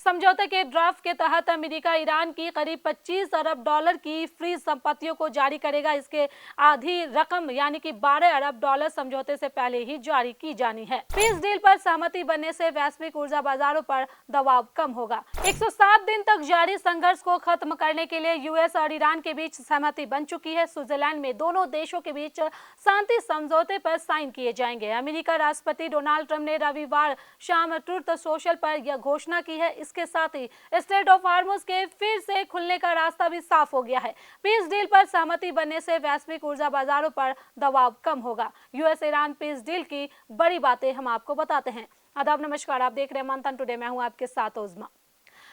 समझौते के ड्राफ्ट के तहत अमेरिका ईरान की करीब 25 अरब डॉलर की फ्री संपत्तियों को जारी करेगा। इसके आधी रकम यानी कि 12 अरब डॉलर समझौते से पहले ही जारी की जानी है। पीस डील पर सहमति बनने से वैश्विक ऊर्जा बाजारों पर दबाव कम होगा। 107 दिन तक जारी संघर्ष को खत्म करने के लिए यूएस और ईरान के बीच सहमति बन चुकी है। स्विट्जरलैंड में दोनों देशों के बीच शांति समझौते पर साइन किए जाएंगे। अमेरिका राष्ट्रपति डोनाल्ड ट्रंप ने रविवार शाम ट्रुथ सोशल पर यह घोषणा की है। इसके साथ ही स्ट्रेट ऑफ हार्मुज के फिर से खुलने का रास्ता भी साफ हो गया है। पीस डील पर सहमति बनने से वैश्विक ऊर्जा बाजारों पर दबाव कम होगा। यूएस ईरान पीस डील की बड़ी बातें हम आपको बताते हैं। आदाब, नमस्कार, आप देख रहे हैं मंथन टुडे। मैं हूं आपके साथ उज़मा।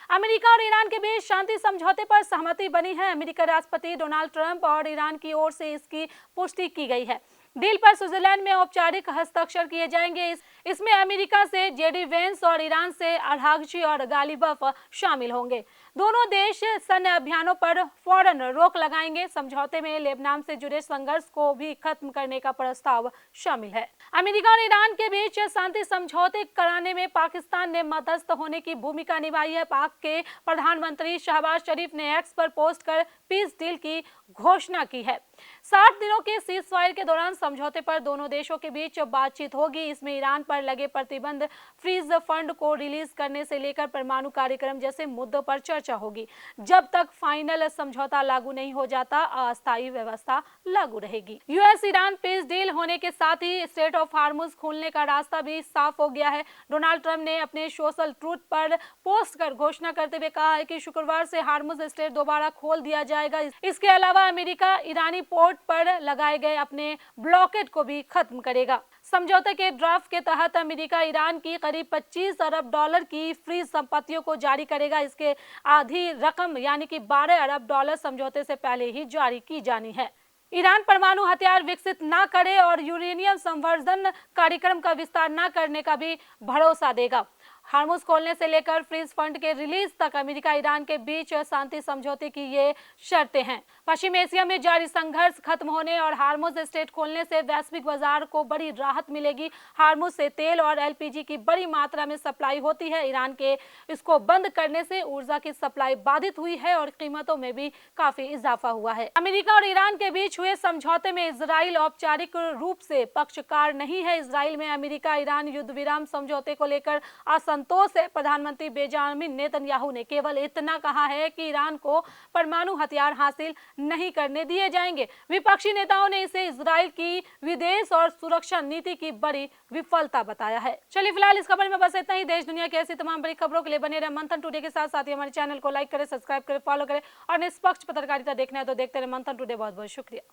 अमेरिका और ईरान के बीच शांति समझौते पर सहमति बनी है। अमेरिका राष्ट्रपति डोनाल्ड ट्रंप और ईरान की ओर से इसकी पुष्टि की गई है। डील पर स्विट्जरलैंड में औपचारिक हस्ताक्षर किए जाएंगे। इसमें अमेरिका से जेडी वेंस और ईरान से अराघची और गालिबफ शामिल होंगे। दोनों देश सैन्य अभियानों पर फौरन रोक लगाएंगे। समझौते में लेबनान से जुड़े संघर्ष को भी खत्म करने का प्रस्ताव शामिल है। अमेरिका और ईरान के बीच शांति समझौते कराने में पाकिस्तान ने मध्यस्थ होने की भूमिका निभाई है। पाक के प्रधानमंत्री शहबाज शरीफ ने एक्स पर पोस्ट कर पीस डील की घोषणा की है। 60 दिनों के सीज फायर के दौरान समझौते पर दोनों देशों के बीच बातचीत होगी। इसमें ईरान पर लगे प्रतिबंध, फ्रीज फंड को रिलीज करने से लेकर परमाणु कार्यक्रम जैसे मुद्दों पर चर्चा होगी। जब तक फाइनल समझौता लागू नहीं हो जाता, अस्थायी व्यवस्था लागू रहेगी। यूएस ईरान पीस डील होने के साथ ही स्ट्रेट ऑफ हार्मुज खुलने का रास्ता भी साफ हो गया है। डोनाल्ड ट्रंप ने अपने सोशल ट्रूथ पर पोस्ट कर घोषणा करते हुए कहा है कि शुक्रवार से हार्मुज स्ट्रेट दोबारा खोल दिया जाएगा। इसके अलावा अमेरिका ईरानी पोर्ट पर लगाए गए अपने ब्लॉकेट को भी खत्म करेगा। समझौते के ड्राफ्ट के तहत अमेरिका ईरान की करीब 25 अरब डॉलर की फ्री संपत्तियों को जारी करेगा। इसके आधी रकम यानी कि 12 अरब डॉलर समझौते से पहले ही जारी की जानी है। ईरान परमाणु हथियार विकसित न करे और यूरेनियम संवर्धन कार्यक्रम का विस्तार न करने का भी भरोसा देगा। हार्मुज खोलने से लेकर फ्रीज फंड के रिलीज तक अमेरिका ईरान के बीच शांति समझौते की ये शर्तें हैं। पश्चिम एशिया में जारी संघर्ष खत्म होने और हार्मुज स्ट्रेट खोलने से वैश्विक बाजार को बड़ी राहत मिलेगी। हार्मुज से तेल और एलपीजी की बड़ी मात्रा में सप्लाई होती है। ईरान के इसको बंद करने से ऊर्जा की सप्लाई बाधित हुई है और कीमतों में भी काफी इजाफा हुआ है। अमेरिका और ईरान के बीच हुए समझौते में इजराइल औपचारिक रूप से पक्षकार नहीं है। इजराइल में अमेरिका ईरान युद्ध विराम समझौते को लेकर संतोष है। प्रधानमंत्री बेंजामिन नेतन्याहू ने केवल इतना कहा है कि ईरान को परमाणु हथियार हासिल नहीं करने दिए जाएंगे। विपक्षी नेताओं ने इसे इजराइल की विदेश और सुरक्षा नीति की बड़ी विफलता बताया है। चलिए फिलहाल इस खबर में बस इतना ही। देश दुनिया की ऐसी तमाम बड़ी खबरों के लिए बने रहे मंथन टुडे के साथ ही हमारे चैनल को लाइक करें, सब्सक्राइब करें, फॉलो करें और निष्पक्ष पत्रकारिता देखना है तो देखते रहे मंथन टुडे। बहुत बहुत शुक्रिया।